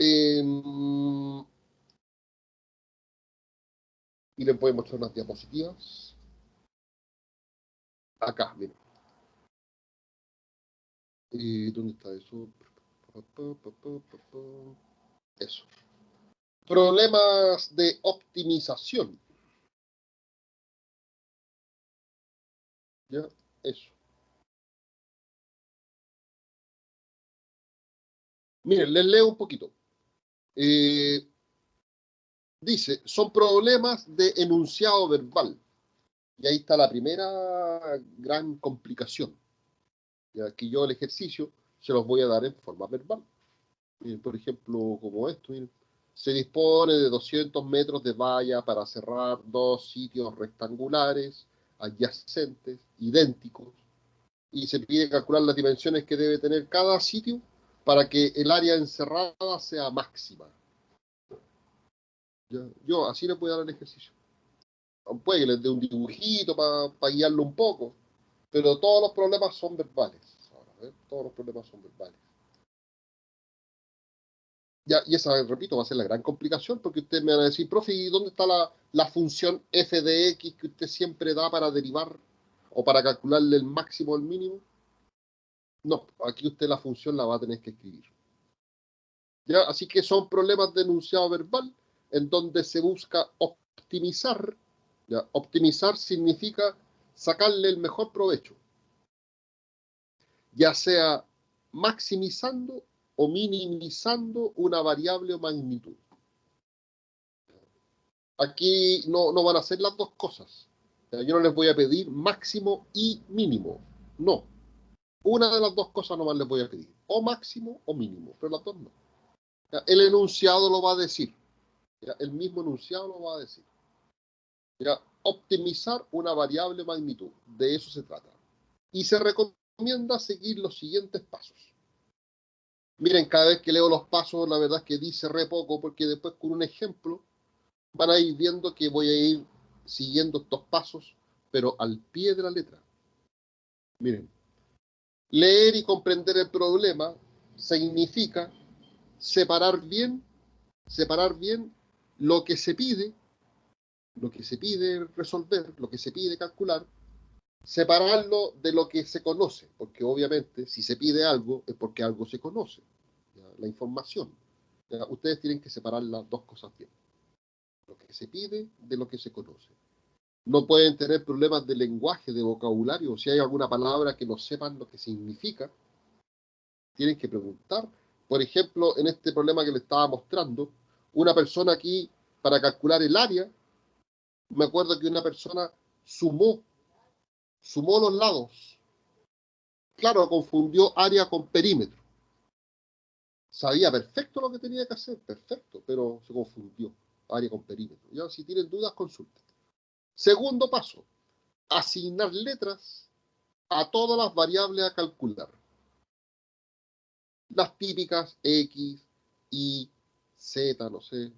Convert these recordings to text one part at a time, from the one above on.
Y les voy a mostrar unas diapositivas. Acá, miren. ¿Dónde está eso? Eso. Problemas de optimización. ¿Ya? Eso. Miren, les leo un poquito. Dice, son problemas de enunciado verbal. Y ahí está la primera gran complicación. Ya que yo el ejercicio se los voy a dar en forma verbal. Miren, por ejemplo, como esto, miren. Se dispone de 200 metros de valla para cerrar dos sitios rectangulares, adyacentes, idénticos, y se pide calcular las dimensiones que debe tener cada sitio para que el área encerrada sea máxima. ¿Ya? Yo así le voy a dar el ejercicio. Puede que les dé un dibujito para guiarlo un poco, pero todos los problemas son verbales. Ahora, todos los problemas son verbales. Ya, y esa, repito, va a ser la gran complicación, porque ustedes me van a decir, profe, ¿y dónde está la función f de x que usted siempre da para derivar o para calcularle el máximo o el mínimo? No, aquí usted la función la va a tener que escribir. ¿Ya? Así que son problemas de enunciado verbal en donde se busca optimizar. ¿Ya? Optimizar significa sacarle el mejor provecho, ya sea maximizando o minimizando una variable o magnitud. Aquí no van a ser las dos cosas. Yo no les voy a pedir máximo y mínimo. No. Una de las dos cosas nomás les voy a pedir. O máximo o mínimo. Pero las dos no. El enunciado lo va a decir. El mismo enunciado lo va a decir. Optimizar una variable magnitud. De eso se trata. Y se recomienda seguir los siguientes pasos. Miren, cada vez que leo los pasos, la verdad es que dice re poco, porque después con un ejemplo van a ir viendo que voy a ir siguiendo estos pasos, pero al pie de la letra. Miren, leer y comprender el problema significa separar bien lo que se pide resolver, lo que se pide calcular, separarlo de lo que se conoce, porque obviamente si se pide algo es porque algo se conoce, ¿ya? La información. ¿Ya? Ustedes tienen que separar las dos cosas bien, lo que se pide de lo que se conoce. No pueden tener problemas de lenguaje, de vocabulario. Si hay alguna palabra que no sepan lo que significa, tienen que preguntar. Por ejemplo, en este problema que le estaba mostrando, una persona aquí, para calcular el área, me acuerdo que una persona sumó los lados. Claro, confundió área con perímetro. Sabía perfecto lo que tenía que hacer, perfecto, pero se confundió área con perímetro. Ya, si tienen dudas, consulten. Segundo paso, asignar letras a todas las variables a calcular. Las típicas X, Y, Z, no sé.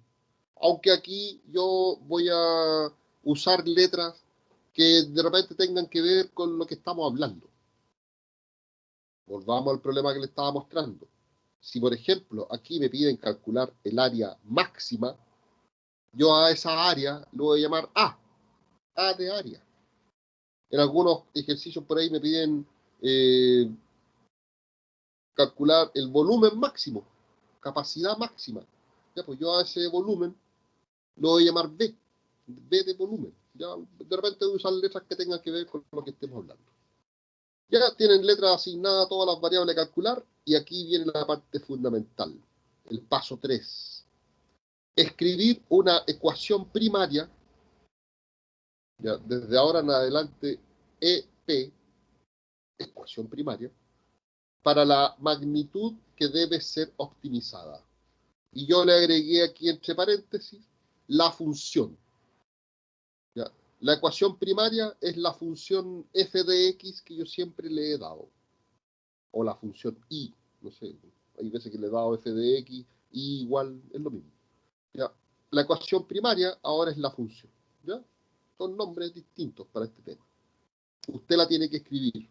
Aunque aquí yo voy a usar letras que de repente tengan que ver con lo que estamos hablando. Volvamos al problema que le estaba mostrando. Si, por ejemplo, aquí me piden calcular el área máxima, yo a esa área lo voy a llamar A de área. En algunos ejercicios por ahí me piden calcular el volumen máximo, capacidad máxima. Ya, pues yo a ese volumen lo voy a llamar B de volumen. Ya, de repente voy a usar letras que tengan que ver con lo que estemos hablando. Ya tienen letras asignadas a todas las variables a calcular y aquí viene la parte fundamental, el paso 3. Escribir una ecuación primaria, ya, desde ahora en adelante EP, ecuación primaria, para la magnitud que debe ser optimizada. Y yo le agregué aquí entre paréntesis la función. ¿Ya? La ecuación primaria es la función f de x que yo siempre le he dado. O la función y, no sé, hay veces que le he dado f de x, y igual es lo mismo. ¿Ya? La ecuación primaria ahora es la función. ¿Ya? Son nombres distintos para este tema. Usted la tiene que escribir.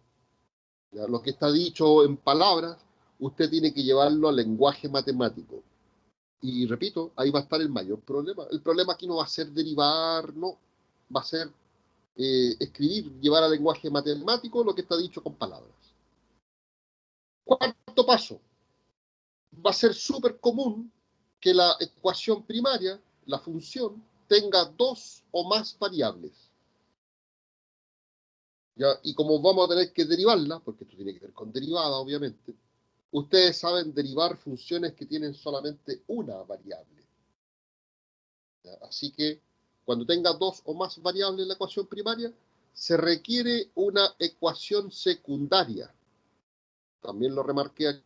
¿Ya? Lo que está dicho en palabras, usted tiene que llevarlo al lenguaje matemático. Y repito, ahí va a estar el mayor problema. El problema aquí no va a ser derivar, no, va a ser escribir, llevar al lenguaje matemático lo que está dicho con palabras. Cuarto paso, va a ser súper común que la ecuación primaria, la función, tenga dos o más variables. ¿Ya? Y como vamos a tener que derivarla, porque esto tiene que ver con derivada, obviamente, ustedes saben derivar funciones que tienen solamente una variable. ¿Ya? Así que cuando tenga dos o más variables en la ecuación primaria, se requiere una ecuación secundaria. También lo remarqué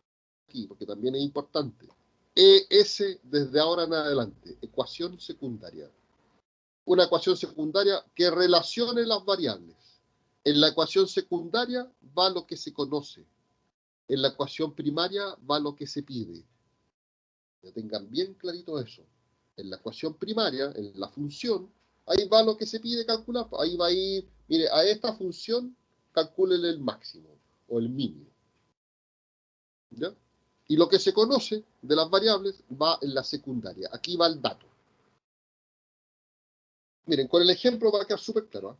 aquí, porque también es importante. ES desde ahora en adelante, ecuación secundaria. Una ecuación secundaria que relacione las variables. En la ecuación secundaria va lo que se conoce. En la ecuación primaria va lo que se pide. Ya tengan bien clarito eso. En la ecuación primaria, en la función, ahí va lo que se pide calcular. Ahí va a ir, mire, a esta función calcúlele el máximo o el mínimo. ¿Ya? Y lo que se conoce de las variables va en la secundaria. Aquí va el dato. Miren, con el ejemplo va a quedar súper claro.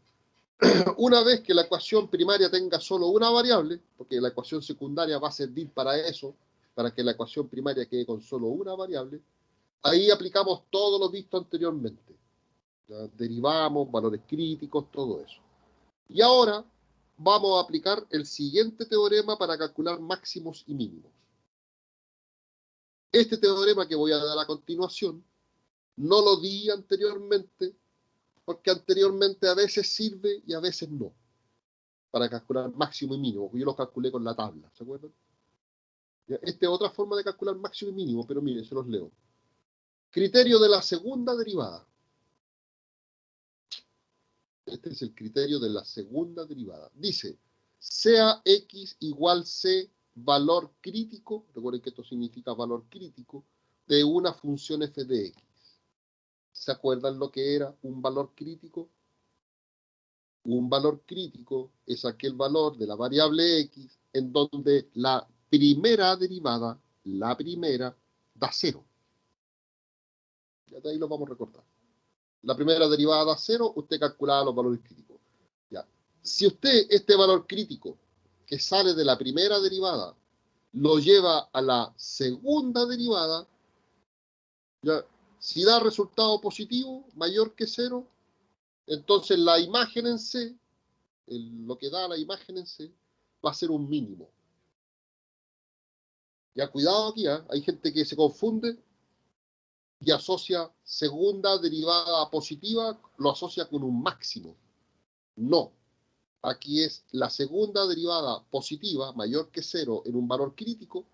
Una vez que la ecuación primaria tenga solo una variable, porque la ecuación secundaria va a servir para eso, para que la ecuación primaria quede con solo una variable, ahí aplicamos todo lo visto anteriormente. ¿Ya? Derivamos, valores críticos, todo eso. Y ahora vamos a aplicar el siguiente teorema para calcular máximos y mínimos. Este teorema que voy a dar a continuación, no lo di anteriormente, porque anteriormente a veces sirve y a veces no, para calcular máximo y mínimo. Yo lo calculé con la tabla, ¿se acuerdan? Esta es otra forma de calcular máximo y mínimo, pero miren, se los leo. Criterio de la segunda derivada. Este es el criterio de la segunda derivada. Dice, sea x igual c valor crítico, recuerden que esto significa valor crítico, de una función f de x. ¿Se acuerdan lo que era un valor crítico? Un valor crítico es aquel valor de la variable x en donde la primera derivada, la primera, da cero. Ya de ahí lo vamos a recordar. La primera derivada da cero, usted calculaba los valores críticos. Ya. Si usted este valor crítico que sale de la primera derivada lo lleva a la segunda derivada, ya, si da resultado positivo mayor que cero, entonces la imagen en C, lo que da la imagen en C, va a ser un mínimo. Ya, cuidado aquí, ¿eh? Hay gente que se confunde y asocia segunda derivada positiva, lo asocia con un máximo. No. Aquí es la segunda derivada positiva, mayor que cero en un valor crítico,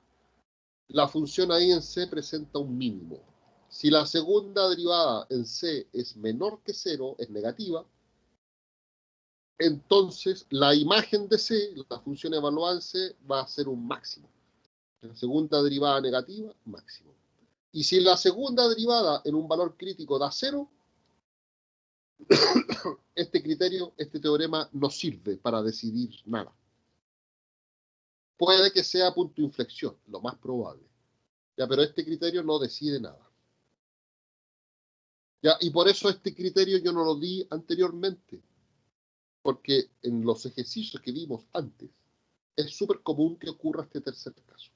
la función ahí en C presenta un mínimo. Si la segunda derivada en C es menor que cero, es negativa, entonces la imagen de C, la función evaluada en C, va a ser un máximo. La segunda derivada negativa, máximo. Y si la segunda derivada en un valor crítico da cero, este criterio, este teorema no sirve para decidir nada. Puede que sea punto de inflexión, lo más probable. Ya, pero este criterio no decide nada. Ya, y por eso este criterio yo no lo di anteriormente, porque en los ejercicios que vimos antes, es súper común que ocurra este tercer caso.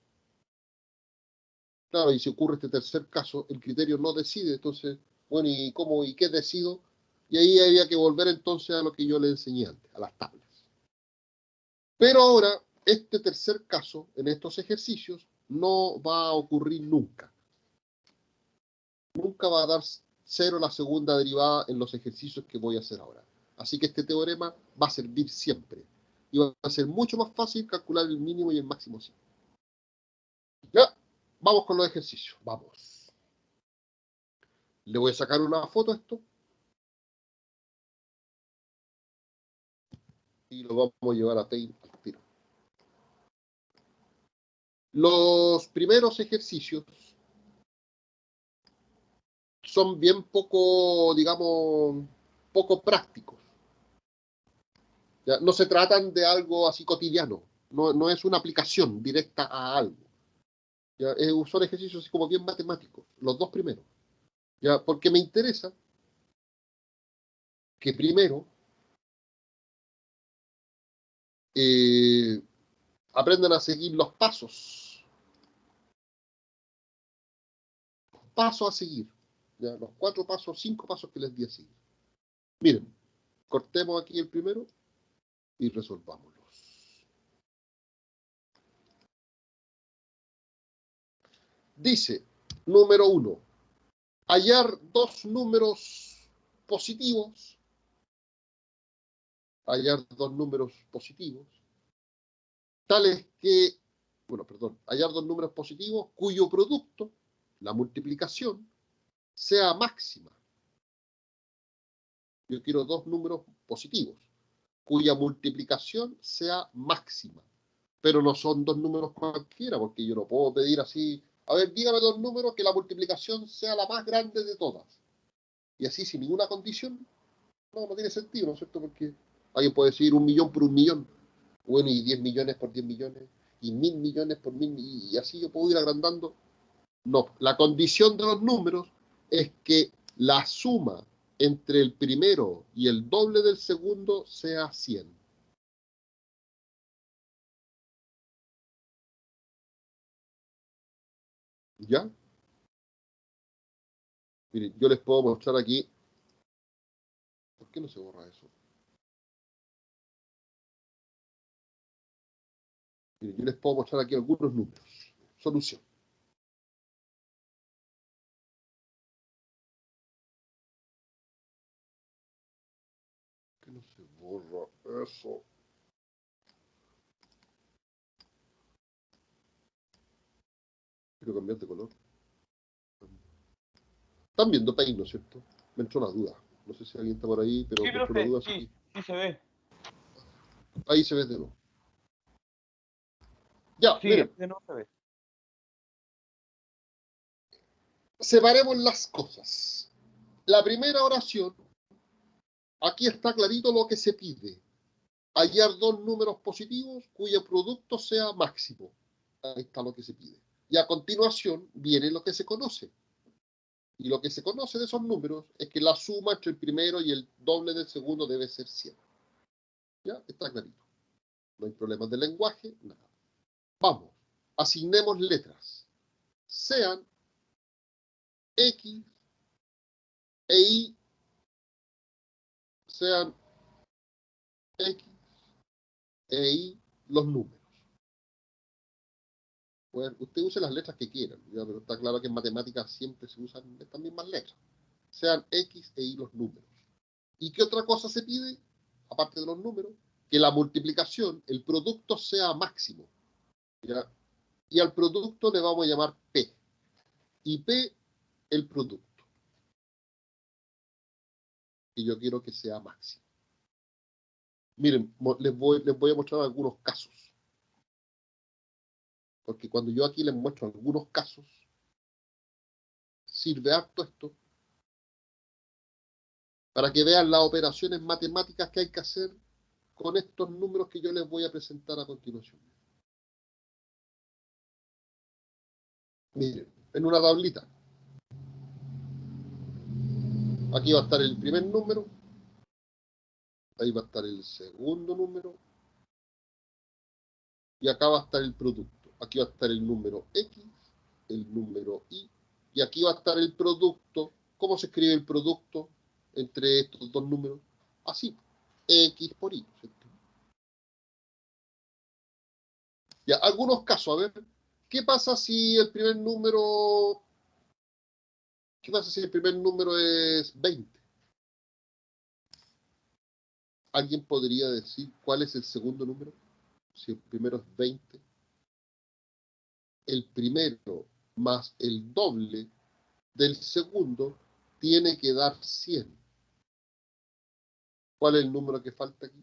Claro, y si ocurre este tercer caso, el criterio no decide, entonces, bueno, ¿y cómo y qué decido? Y ahí había que volver entonces a lo que yo le enseñé antes, a las tablas. Pero ahora, este tercer caso, en estos ejercicios, no va a ocurrir nunca. Nunca va a dar cero la segunda derivada en los ejercicios que voy a hacer ahora. Así que este teorema va a servir siempre. Y va a ser mucho más fácil calcular el mínimo y el máximo siempre. Ya, vamos con los ejercicios. Vamos. Le voy a sacar una foto a esto. Y lo vamos a llevar a Paint al tiro. Los primeros ejercicios son bien poco, digamos, poco prácticos. ¿Ya? No se tratan de algo así cotidiano. No es una aplicación directa a algo. ¿Ya? Son ejercicios así como bien matemáticos, los dos primeros. ¿Ya? Porque me interesa que primero eh, aprendan a seguir los pasos a seguir. ¿Ya? Los 4 pasos, 5 pasos que les di a seguir. Miren, cortemos aquí el primero y resolvámoslos. Dice, número 1, hallar dos números positivos, tales que, hallar dos números positivos cuyo producto, la multiplicación, sea máxima. Yo quiero dos números positivos, cuya multiplicación sea máxima. Pero no son dos números cualquiera, porque yo no puedo pedir así, a ver, dígame dos números que la multiplicación sea la más grande de todas. Y así sin ninguna condición, no tiene sentido, ¿no es cierto? Porque alguien puede decir 1.000.000 por 1.000.000, bueno, y 10 millones por 10 millones, y 1.000 millones por 1.000, y así yo puedo ir agrandando. No, la condición de los números es que la suma entre el primero y el doble del segundo sea 100. ¿Ya? Miren, yo les puedo mostrar aquí. ¿Por qué no se borra eso? Miren, yo les puedo mostrar aquí algunos números. Solución. ¿Por qué no se borra eso? Quiero cambiar de color. Están viendo Paint, ¿no es cierto? Me entró una duda. No sé si alguien está por ahí, pero Sí, me entró una profe, duda. sí se ve. Ahí se ve de nuevo. Ya, Sí, miren. de nuevo se ve. Separemos las cosas. La primera oración, aquí está clarito lo que se pide. Hallar dos números positivos cuyo producto sea máximo. Ahí está lo que se pide. Y a continuación viene lo que se conoce. Y lo que se conoce de esos números es que la suma entre el primero y el doble del segundo debe ser 100. ¿Ya? Está clarito. No hay problemas de lenguaje, nada. Vamos, asignemos letras. Sean X e Y, sean X e Y los números. Pues usted use las letras que quieran, ¿ya? Pero está claro que en matemáticas siempre se usan estas mismas letras. Sean X e Y los números. ¿Y qué otra cosa se pide? Aparte de los números, que la multiplicación, el producto sea máximo. ¿Ya? Y al producto le vamos a llamar P. Y P, el producto. Y yo quiero que sea máximo. Miren, les voy a mostrar algunos casos. Porque cuando yo aquí les muestro algunos casos, sirve harto esto para que vean las operaciones matemáticas que hay que hacer con estos números que yo les voy a presentar a continuación. Miren, en una tablita. Aquí va a estar el primer número, ahí va a estar el segundo número, y acá va a estar el producto. Aquí va a estar el número X, el número y aquí va a estar el producto. ¿Cómo se escribe el producto entre estos dos números? Así, X por Y, ¿cierto? Ya, algunos casos, a ver, ¿qué pasa si el primer número, qué pasa si el primer número es 20? ¿Alguien podría decir cuál es el segundo número? Si el primero es 20, el primero más el doble del segundo tiene que dar 100. ¿Cuál es el número que falta aquí?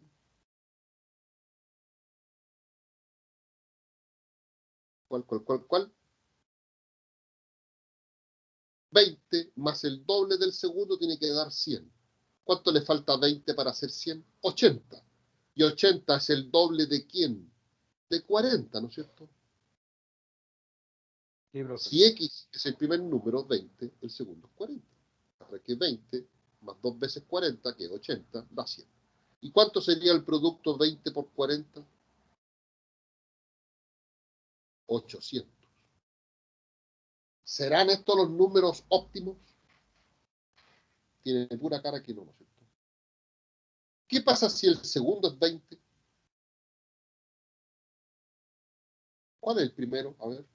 ¿Cuál? 20 más el doble del segundo tiene que dar 100. ¿Cuánto le falta a 20 para hacer 100? 80. Y 80 es el doble de ¿quién? De 40, ¿no es cierto? Sí, profe. Si X es el primer número, 20, el segundo es 40. Para que 20 más 2 veces 40, que es 80, da 100. ¿Y cuánto sería el producto 20 por 40? 800. ¿Serán estos los números óptimos? Tiene pura cara que no, ¿no es cierto? ¿Qué pasa si el segundo es 20? ¿Cuál es el primero? A ver.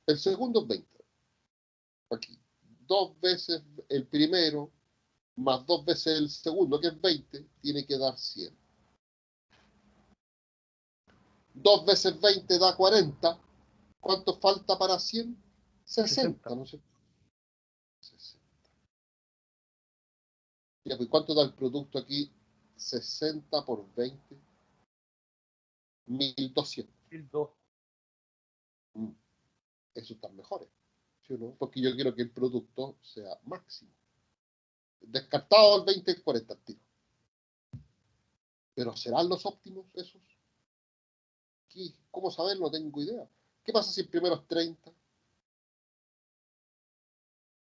El segundo es 20. Aquí. 2 veces el primero más 2 veces el segundo, que es 20, tiene que dar 100. 2 veces 20 da 40. ¿Cuánto falta para 100? 60, ¿no es cierto? 60. Ya, pues, ¿cuánto da el producto aquí? 60 por 20. 1200. 1002. Eso están mejores, ¿sí o no? Porque yo quiero que el producto sea máximo. Descartado el 20 y 40 tiro. Pero ¿serán los óptimos esos? ¿Cómo saber? No tengo idea. ¿Qué pasa si el primero es 30?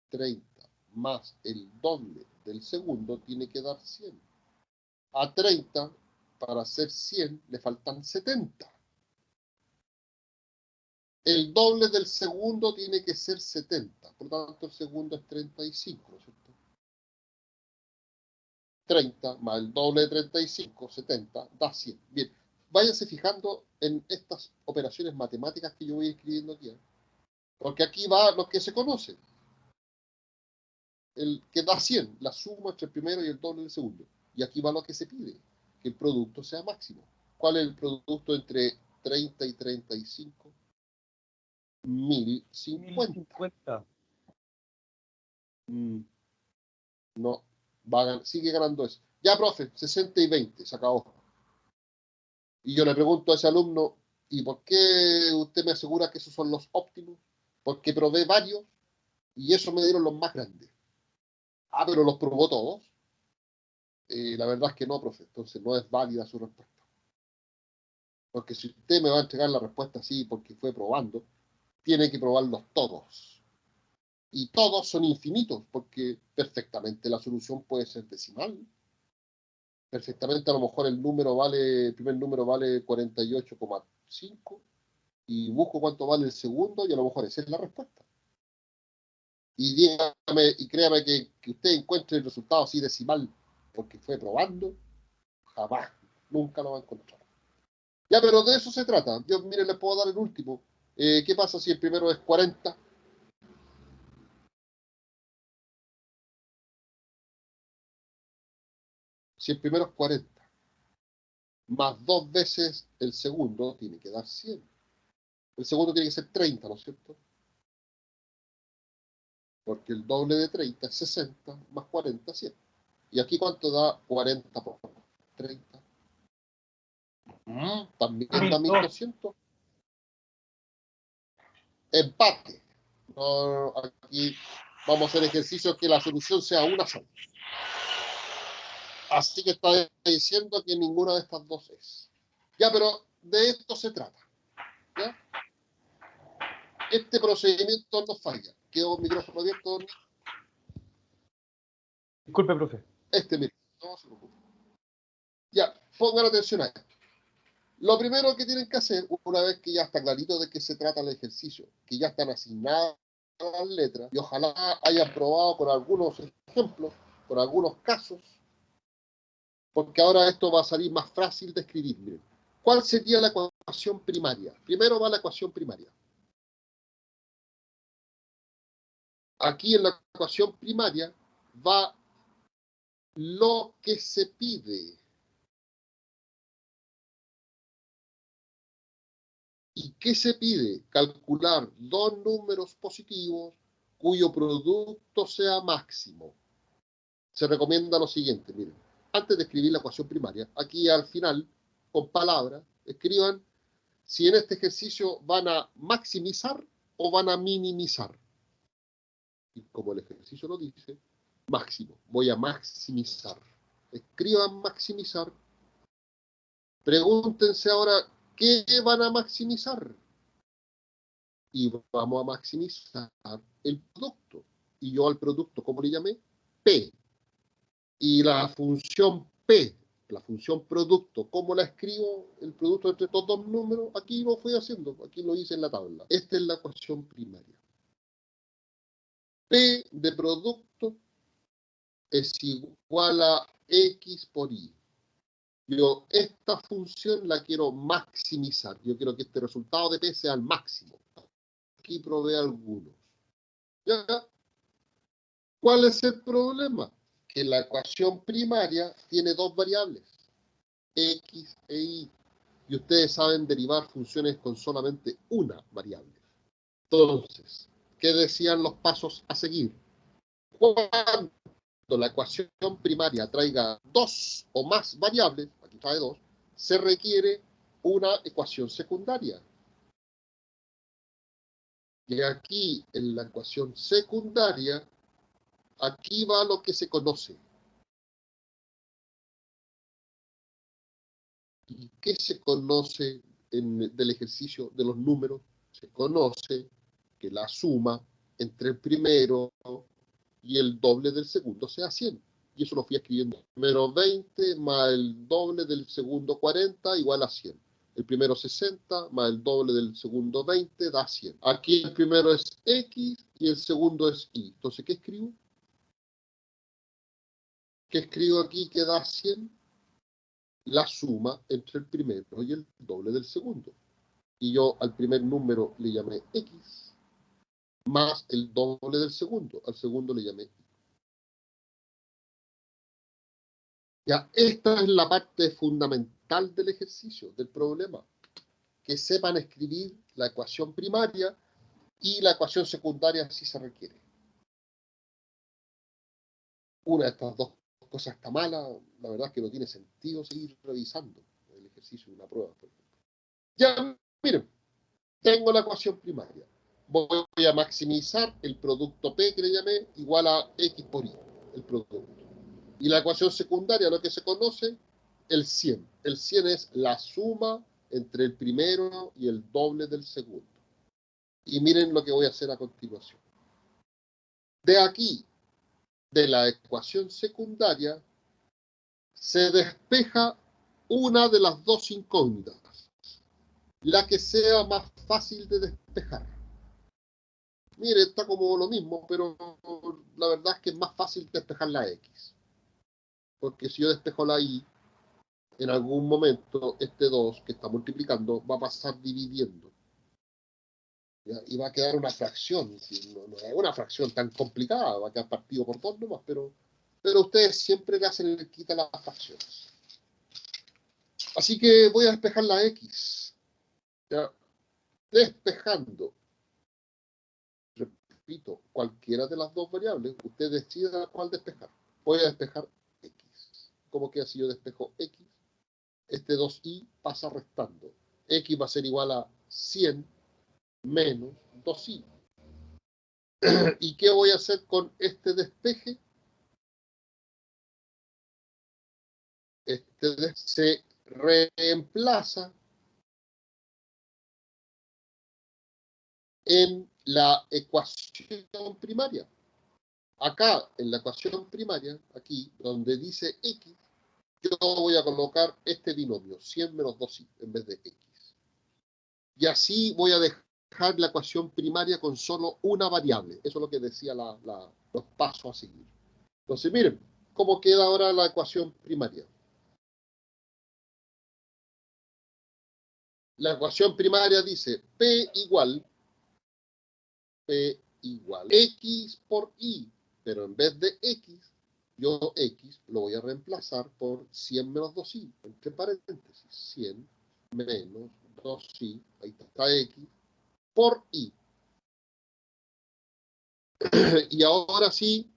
30 más el doble del segundo tiene que dar 100. A 30, para hacer 100, le faltan 70. El doble del segundo tiene que ser 70. Por lo tanto, el segundo es 35, ¿no es cierto? 30 más el doble de 35, 70, da 100. Bien, váyanse fijando en estas operaciones matemáticas que yo voy escribiendo aquí. Porque aquí va lo que se conoce. El que da 100, la suma entre el primero y el doble del segundo. Y aquí va lo que se pide, que el producto sea máximo. ¿Cuál es el producto entre 30 y 35? 1050. 1050. No, sigue ganando eso. Ya, profe, 60 y 20, se acabó. Y yo le pregunto a ese alumno, ¿y por qué usted me asegura que esos son los óptimos? Porque probé varios y esos me dieron los más grandes. Ah, pero los probó todos. La verdad es que no, profe. Entonces no es válida su respuesta. Porque si usted me va a entregar la respuesta así porque fue probando, tiene que probarlos todos. Y todos son infinitos, porque perfectamente la solución puede ser decimal. Perfectamente a lo mejor el primer número vale 48,5 y busco cuánto vale el segundo y a lo mejor esa es la respuesta. Y dígame, y créame que usted encuentre el resultado así decimal porque fue probando, jamás, nunca lo va a encontrar. Ya, pero de eso se trata. Yo, mire, le puedo dar el último. ¿Qué pasa si el primero es 40? Si el primero es 40, más 2 veces el segundo, tiene que dar 100. El segundo tiene que ser 30, ¿no es cierto? Porque el doble de 30 es 60, más 40, 100. ¿Y aquí cuánto da 40 por 30? También da 1200. Empate. No, aquí vamos a hacer ejercicio que la solución sea una sola. Así que está diciendo que ninguna de estas dos es. Ya, pero de esto se trata. ¿Ya? Este procedimiento no falla. ¿Quedó el micrófono abierto? Disculpe, profe. Mire, no se preocupe. Ya, pongan atención a esto. Lo primero que tienen que hacer, una vez que ya está clarito de qué se trata el ejercicio, que ya están asignadas las letras, y ojalá hayan probado con algunos ejemplos, con algunos casos, porque ahora esto va a salir más fácil de escribir. Miren, ¿cuál sería la ecuación primaria? Primero va la ecuación primaria. Aquí en la ecuación primaria va lo que se pide. ¿Y qué se pide? Calcular dos números positivos cuyo producto sea máximo. Se recomienda lo siguiente, miren, antes de escribir la ecuación primaria, aquí al final, con palabras, escriban si en este ejercicio van a maximizar o van a minimizar. Y como el ejercicio lo dice, máximo, voy a maximizar. Escriban maximizar. Pregúntense ahora, ¿qué van a maximizar? Y vamos a maximizar el producto. Y yo al producto, ¿cómo le llamé? P. Y la función P, la función producto, ¿cómo la escribo? El producto entre estos dos números, aquí lo fui haciendo, aquí lo hice en la tabla. Esta es la ecuación primaria. P de producto es igual a X por Y. Yo esta función la quiero maximizar. Yo quiero que este resultado de P sea el máximo. Aquí probé algunos. ¿Ya? ¿Cuál es el problema? Que la ecuación primaria tiene dos variables, X e Y. Y ustedes saben derivar funciones con solamente una variable. Entonces, ¿qué decían los pasos a seguir? Cuando la ecuación primaria traiga dos o más variables, aquí trae dos, se requiere una ecuación secundaria. Y aquí, en la ecuación secundaria, aquí va lo que se conoce. ¿Y qué se conoce del ejercicio de los números? Se conoce que la suma entre el primero y el doble del segundo sea 100. Y eso lo fui escribiendo. El primero 20 más el doble del segundo 40 igual a 100. El primero 60 más el doble del segundo 20 da 100. Aquí el primero es X y el segundo es Y. Entonces, ¿qué escribo? ¿Qué escribo aquí que da 100? La suma entre el primero y el doble del segundo. Y yo al primer número le llamé X, más el doble del segundo. Al segundo le llamé Y. Ya, esta es la parte fundamental del ejercicio, del problema. Que sepan escribir la ecuación primaria y la ecuación secundaria si se requiere. Una de estas dos cosas está mala, la verdad es que no tiene sentido seguir revisando el ejercicio de una prueba. Por ejemplo. Ya, miren, tengo la ecuación primaria. Voy a maximizar el producto P que le llamé igual a X por Y, el producto. Y la ecuación secundaria, lo que se conoce, el 100. El 100 es la suma entre el primero y el doble del segundo. Y miren lo que voy a hacer a continuación. De aquí, de la ecuación secundaria, se despeja una de las dos incógnitas, la que sea más fácil de despejar. Mire, está como lo mismo, pero la verdad es que es más fácil despejar la X. Porque si yo despejo la Y, en algún momento este 2 que está multiplicando va a pasar dividiendo. ¿Ya? Y va a quedar una fracción. No es una fracción tan complicada, va a quedar partido por dos nomás, pero ustedes siempre le hacen el quita las fracciones. Así que voy a despejar la X. ¿Ya? Despejando, repito, cualquiera de las dos variables, usted decida cuál despejar. Voy a despejar X. ¿Cómo queda si yo despejo X? Este 2y pasa restando. X va a ser igual a 100 menos 2y. ¿Y qué voy a hacer con este despeje? Se reemplaza en la ecuación primaria. Acá, en la ecuación primaria, aquí, donde dice X, yo voy a colocar este binomio, 100 menos 2y, en vez de X. Y así voy a dejar la ecuación primaria con solo una variable. Eso es lo que decía los pasos a seguir. Entonces, miren, ¿cómo queda ahora la ecuación primaria? La ecuación primaria dice P igual X por Y, pero en vez de X, yo X lo voy a reemplazar por 100 menos 2Y, entre paréntesis, 100 menos 2Y, ahí está X, por Y. Y ahora sí,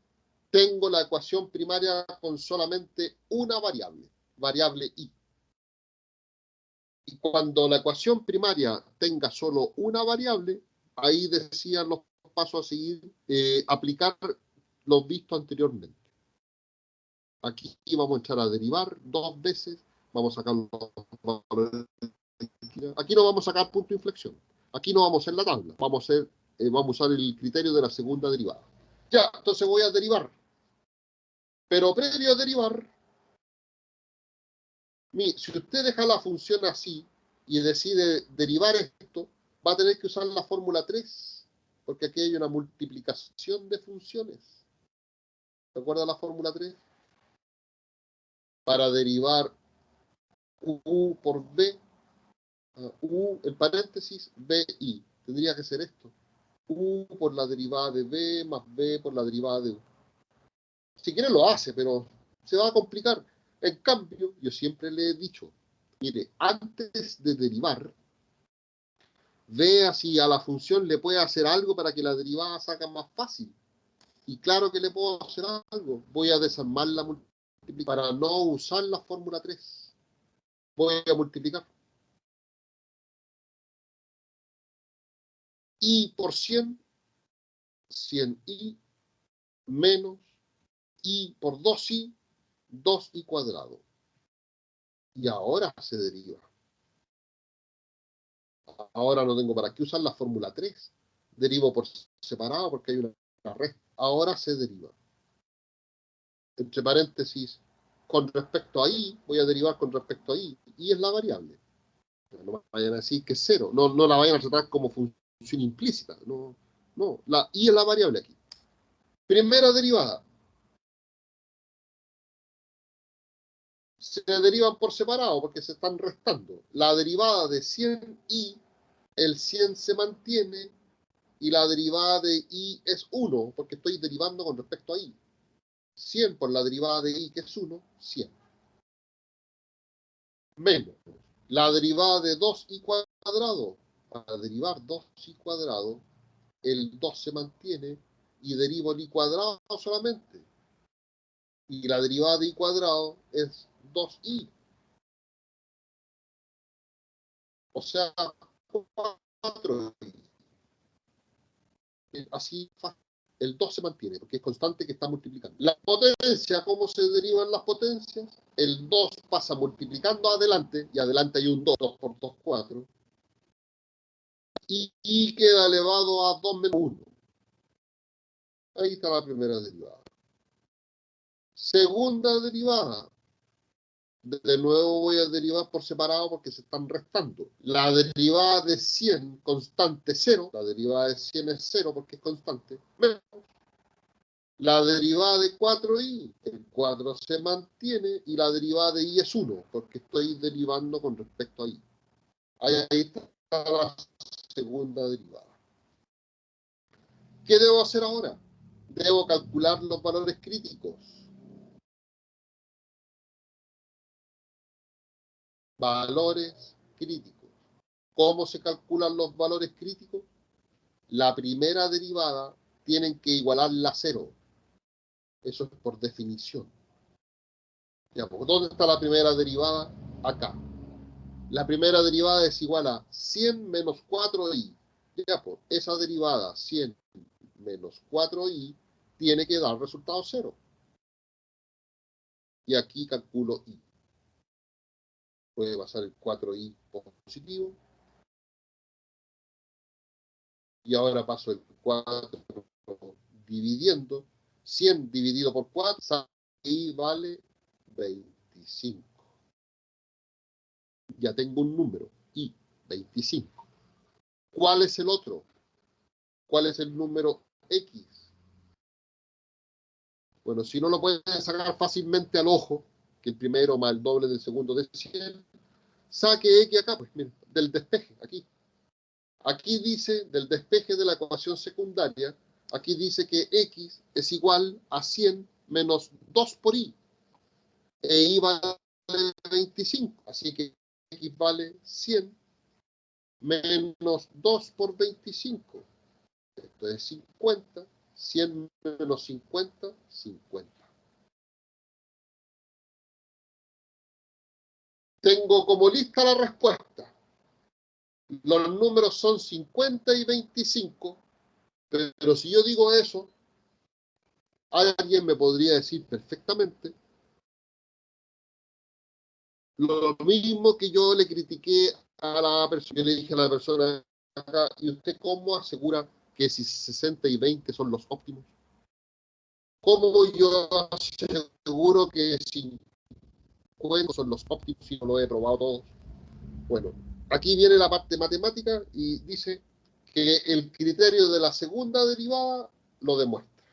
tengo la ecuación primaria con solamente una variable Y. Y cuando la ecuación primaria tenga solo una variable, ahí decían los pasos a seguir, aplicar lo visto anteriormente. Aquí vamos a entrar a derivar dos veces, vamos a sacar los valores Aquí no vamos a sacar punto de inflexión. Aquí no vamos a hacer la tabla. Vamos a usar el criterio de la segunda derivada. Ya, entonces voy a derivar. Pero previo a derivar, si usted deja la función así y decide derivar esto, va a tener que usar la fórmula 3, porque aquí hay una multiplicación de funciones. ¿Recuerda la fórmula 3? Para derivar u por b, u, el paréntesis, bi. Tendría que ser esto. U por la derivada de b más b por la derivada de u. Si quiere lo hace, pero se va a complicar. En cambio, yo siempre le he dicho, mire, antes de derivar, vea si a la función le puede hacer algo para que la derivada salga más fácil. Y claro que le puedo hacer algo. Voy a desarmar la multiplicación para no usar la fórmula 3. Voy a multiplicar. I por 100, 100i, menos i por 2i, 2i cuadrado. Y ahora se deriva. Ahora no tengo para qué usar la fórmula 3. Derivo por separado porque hay una resta. Ahora se deriva. Entre paréntesis, con respecto a i, voy a derivar con respecto a i. I es la variable. No vayan a decir que es cero. No la vayan a tratar como función implícita. No, la i es la variable aquí. Primera derivada. Se derivan por separado porque se están restando. La derivada de 100i, el 100 se mantiene y la derivada de i es 1 porque estoy derivando con respecto a i. 100 por la derivada de i que es 1, 100. Menos la derivada de 2i cuadrado. Para derivar 2i cuadrado, el 2 se mantiene y derivo el i cuadrado solamente. Y la derivada de i cuadrado es 2i. O sea, 4i. Así el 2 se mantiene, porque es constante que está multiplicando. La potencia, ¿cómo se derivan las potencias? El 2 pasa multiplicando adelante, y adelante hay un 2, 2 por 2, 4. Y queda elevado a 2 menos 1. Ahí está la primera derivada. Segunda derivada. De nuevo voy a derivar por separado porque se están restando. La derivada de 100, constante 0. La derivada de 100 es 0 porque es constante. Menos la derivada de 4i. El 4 se mantiene y la derivada de i es 1 porque estoy derivando con respecto a i. Ahí está la segunda derivada. ¿Qué debo hacer ahora? Debo calcular los valores críticos. Valores críticos. ¿Cómo se calculan los valores críticos? La primera derivada tienen que igualarla a 0. Eso es por definición. Ya, pues, ¿dónde está la primera derivada? Acá. La primera derivada es igual a 100 menos 4i. Ya, pues, esa derivada, 100 menos 4i, tiene que dar resultado 0. Y aquí calculo i. Puede pasar el 4i positivo. Y ahora paso el 4 dividiendo. 100 dividido por 4, i vale 25. Ya tengo un número, i, 25. ¿Cuál es el otro? ¿Cuál es el número x? Bueno, si no lo pueden sacar fácilmente al ojo, que el primero más el doble del segundo de 100, saque x acá, pues miren, del despeje, aquí. Aquí dice, del despeje de la ecuación secundaria, aquí dice que x es igual a 100 menos 2 por i. E i vale 25, así que x vale 100 menos 2 por 25. Esto es 50. 100 menos 50, 50. Tengo como lista la respuesta. Los números son 50 y 25, pero si yo digo eso, alguien me podría decir perfectamente lo mismo que yo le critiqué a la persona, yo le dije a la persona acá, ¿y usted cómo asegura que si 60 y 20 son los óptimos? ¿Cómo yo aseguro que 50 son los óptimos si no lo he probado todos? Bueno, aquí viene la parte matemática y dice que el criterio de la segunda derivada lo demuestra.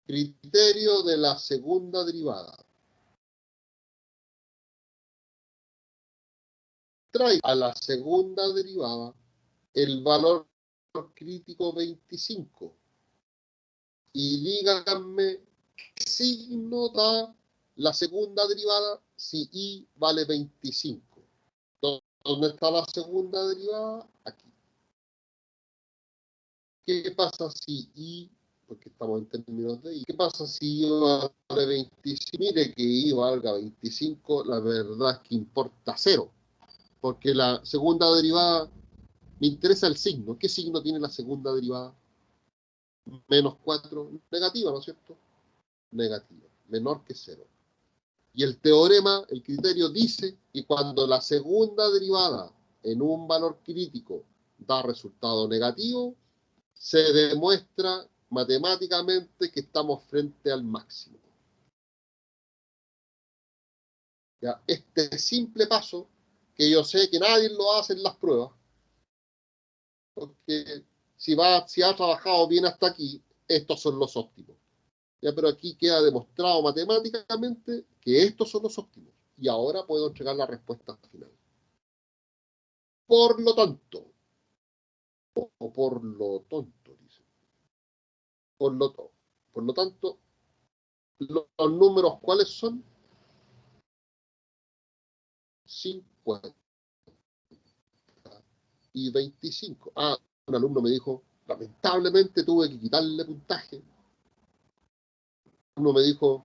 Criterio de la segunda derivada. Trae a la segunda derivada el valor crítico 25 y díganme qué signo da la segunda derivada si i vale 25. ¿Dónde está la segunda derivada? Aquí. ¿Qué pasa si i, porque estamos en términos de i, qué pasa si i vale 25? Mire que i valga 25, la verdad es que importa cero, porque la segunda derivada me interesa el signo. ¿Qué signo tiene la segunda derivada? Menos 4, negativa, ¿no es cierto? Negativa, menor que 0. Y el teorema, el criterio dice que cuando la segunda derivada en un valor crítico da resultado negativo, se demuestra matemáticamente que estamos frente al máximo. ¿Ya? Este simple paso, que yo sé que nadie lo hace en las pruebas, porque si ha trabajado bien hasta aquí, estos son los óptimos. Ya, pero aquí queda demostrado matemáticamente que estos son los óptimos. Y ahora puedo entregar la respuesta final. Por lo tanto, o por lo tonto, dice. Por lo tanto, los números, ¿cuáles son? 50 y 25. Ah, un alumno me dijo, lamentablemente tuve que quitarle puntaje. Uno me dijo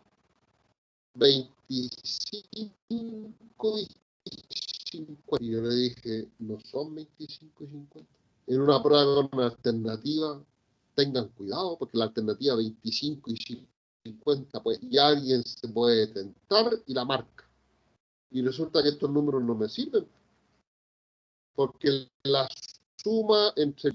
25 y 50. Y yo le dije, no son 25 y 50. En una prueba con una alternativa, tengan cuidado, porque la alternativa 25 y 50, pues ya alguien se puede tentar y la marca. Y resulta que estos números no me sirven, porque la suma entre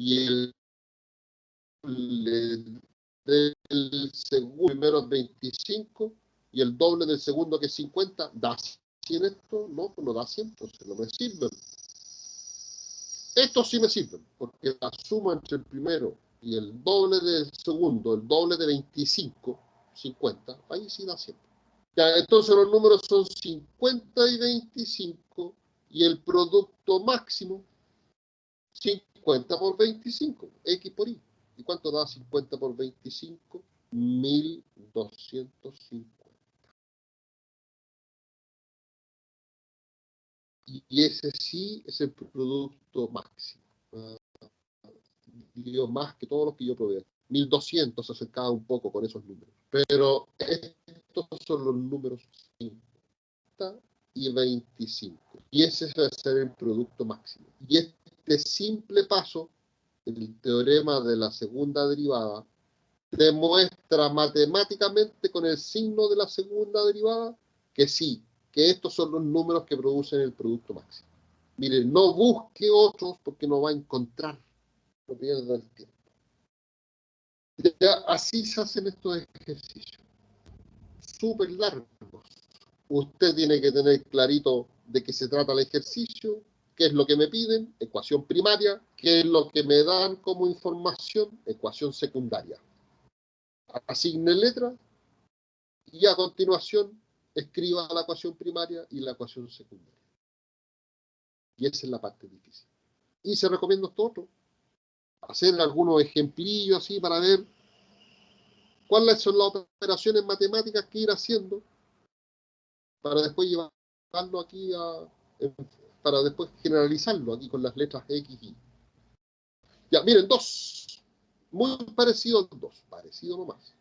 del segundo primero es 25 y el doble del segundo que es 50, ¿da 100 esto? No, pues no da 100, entonces no me sirven. Estos sí me sirven, porque la suma entre el primero y el doble del segundo, el doble de 25, 50, ahí sí da 100. Ya, entonces los números son 50 y 25 y el producto máximo 50 por 25, X por Y. ¿Y cuánto da 50 por 25? 1250. Y ese sí es el producto máximo. Dio más que todos los que yo probé. 1200 se acercaba un poco con esos números. Pero estos son los números 50 y 25. Y ese va a ser el producto máximo. Y este simple paso, el teorema de la segunda derivada, demuestra matemáticamente con el signo de la segunda derivada que sí, que estos son los números que producen el producto máximo. Mire, no busque otros porque no va a encontrar. No pierda el tiempo. Ya, así se hacen estos ejercicios. Súper largos. Usted tiene que tener clarito de qué se trata el ejercicio, qué es lo que me piden, ecuación primaria, qué es lo que me dan como información, ecuación secundaria. Asigne letra y a continuación escriba la ecuación primaria y la ecuación secundaria. Y esa es la parte difícil. Y se recomienda esto otro. Hacer algunos ejemplillos así para ver cuáles son las operaciones matemáticas que ir haciendo para después llevarlo aquí para después generalizarlo aquí con las letras X y Y. Ya, miren, dos. Muy parecidos dos. Parecido nomás.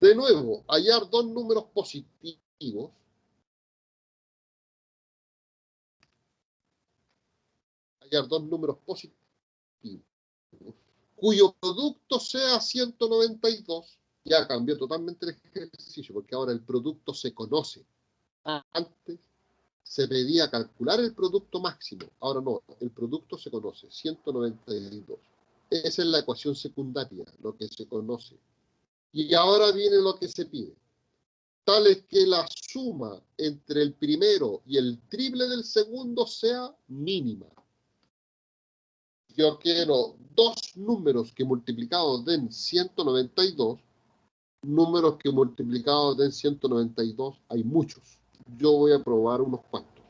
De nuevo, hallar dos números positivos. Hallar dos números positivos cuyo producto sea 192, ya cambió totalmente el ejercicio, porque ahora el producto se conoce. Antes se pedía calcular el producto máximo. Ahora no, el producto se conoce, 192. Esa es la ecuación secundaria, lo que se conoce. Y ahora viene lo que se pide. Tal es que la suma entre el primero y el triple del segundo sea mínima. Yo quiero dos números que multiplicados den 192, números que multiplicados den 192, hay muchos. Yo voy a probar unos cuantos.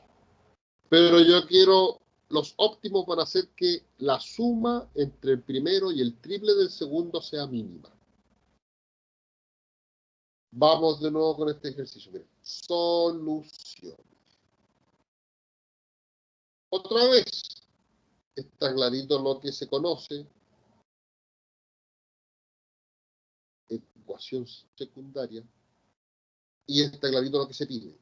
Pero yo quiero, los óptimos van a hacer que la suma entre el primero y el triple del segundo sea mínima. Vamos de nuevo con este ejercicio. Miren. Solución. Otra vez, está clarito lo que se conoce. Ecuación secundaria. Y está clarito lo que se pide.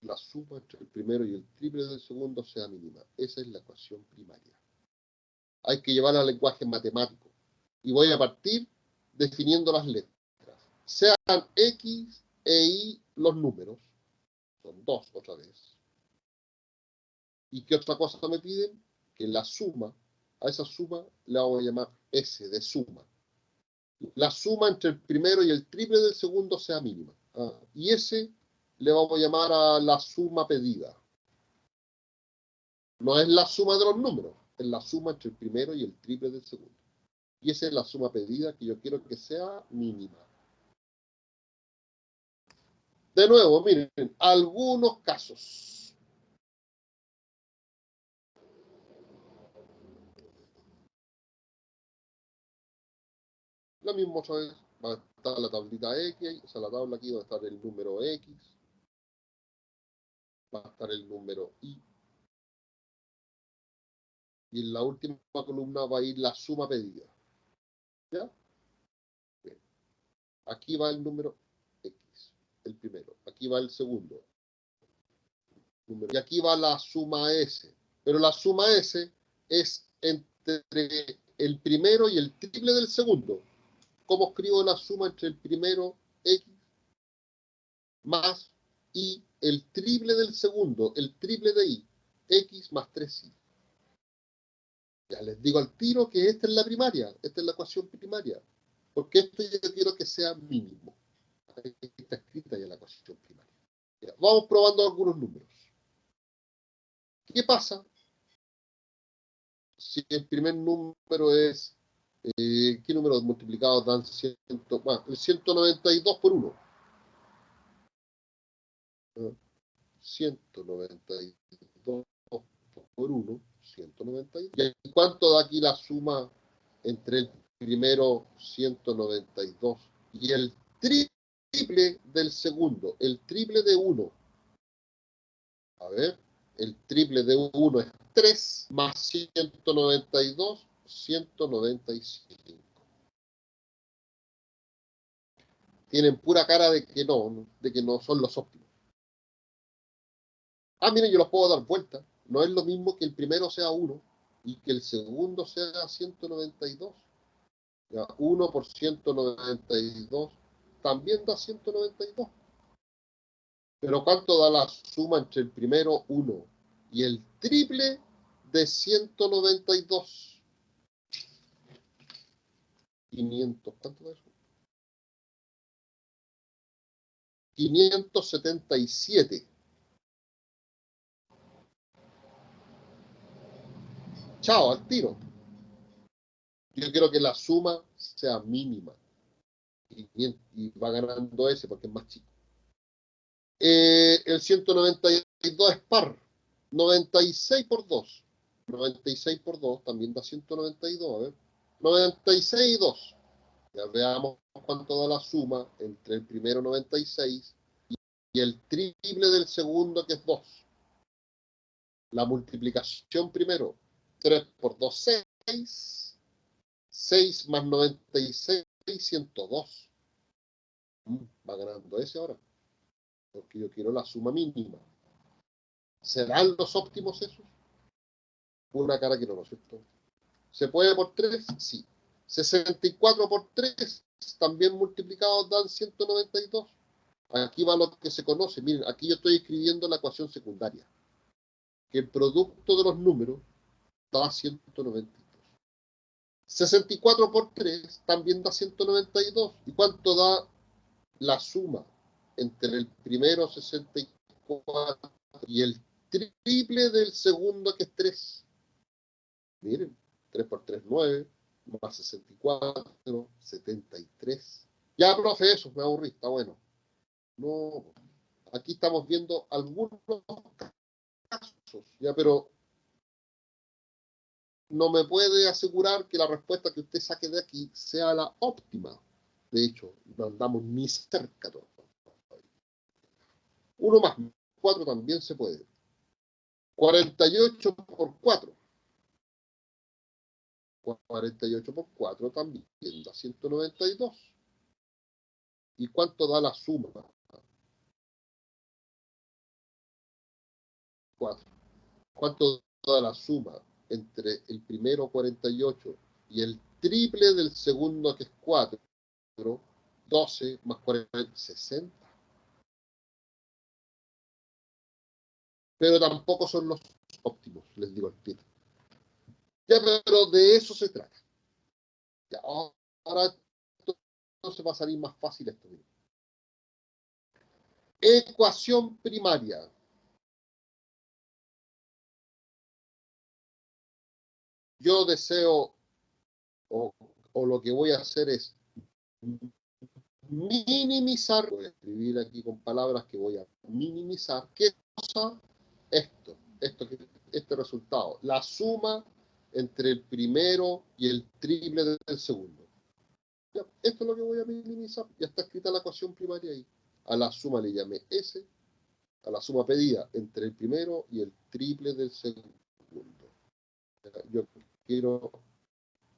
La suma entre el primero y el triple del segundo sea mínima. Esa es la ecuación primaria. Hay que llevarla al lenguaje matemático. Y voy a partir definiendo las letras. Sean X e Y los números. Son dos otra vez. ¿Y qué otra cosa me piden? Que la suma, a esa suma la vamos a llamar S de suma. La suma entre el primero y el triple del segundo sea mínima. Y ese le vamos a llamar a la suma pedida. No es la suma de los números, es la suma entre el primero y el triple del segundo. Y esa es la suma pedida que yo quiero que sea mínima. De nuevo, miren, algunos casos. Lo mismo otra vez, va a estar la tablita X, o sea, la tabla aquí va a estar el número X, va a estar el número Y. Y en la última columna va a ir la suma pedida. ¿Ya? Bien. Aquí va el número X, el primero. Aquí va el segundo. Y aquí va la suma S. Pero la suma S es entre el primero y el triple del segundo. ¿Cómo escribo la suma entre el primero X más Y, el triple del segundo, el triple de Y, X más 3Y? Ya les digo al tiro que esta es la primaria, esta es la ecuación primaria, porque esto yo quiero que sea mínimo. Ahí está escrita ya la ecuación primaria. Ya, vamos probando algunos números. ¿Qué pasa si el primer número es, ¿qué número multiplicado dan 100? Bueno, el 192 por 1. 192 por 1, 192. ¿Y cuánto da aquí la suma entre el primero 192 y el triple del segundo? El triple de 1. A ver, el triple de 1 es 3 más 192, 195. Tienen pura cara de que no son los óptimos. Miren, yo los puedo dar vuelta. No es lo mismo que el primero sea 1 y que el segundo sea 192. Ya, 1 por 192 también da 192. Pero ¿cuánto da la suma entre el primero 1 y el triple de 192? 500. ¿Cuánto da eso? 577. Chao, al tiro. Yo quiero que la suma sea mínima. Y va ganando ese porque es más chico. El 192 es par. 96 por 2. 96 por 2 también da 192. A ver. 96 y 2. Ya veamos cuánto da la suma entre el primero 96 y el triple del segundo, que es 2. La multiplicación primero. 3 por 2, 6. 6 más 96, 102. Va ganando ese ahora. Porque yo quiero la suma mínima. ¿Serán los óptimos esos? Una cara que no, ¿no es cierto? ¿Se puede por 3? Sí. 64 por 3, también multiplicados dan 192. Aquí va lo que se conoce. Miren, aquí yo estoy escribiendo la ecuación secundaria. Que el producto de los números da 192. 64 por 3 también da 192. ¿Y cuánto da la suma entre el primero 64 y el triple del segundo, que es 3? Miren, 3 por 3, 9, más 64, 73. Ya, profe, eso, me aburrí, está bueno. No, aquí estamos viendo algunos casos, ya, pero no me puede asegurar que la respuesta que usted saque de aquí sea la óptima. De hecho, no andamos ni cerca todavía. 1 más 4 también se puede. 48 por 4. 48 por 4 también da 192. ¿Y cuánto da la suma? 4. ¿Cuánto da la suma entre el primero 48 y el triple del segundo, que es 4? 12 más 40, 60. Pero tampoco son los óptimos, les digo al pie. Ya, pero de eso se trata. Ya, ahora entonces va a salir más fácil esto. Ecuación primaria. Yo deseo, o lo que voy a hacer es minimizar, voy a escribir aquí con palabras que voy a minimizar. ¿Qué cosa? Este resultado. La suma entre el primero y el triple del segundo. Ya, esto es lo que voy a minimizar. Ya está escrita la ecuación primaria ahí. A la suma le llamé S, a la suma pedida entre el primero y el triple del segundo. Yo quiero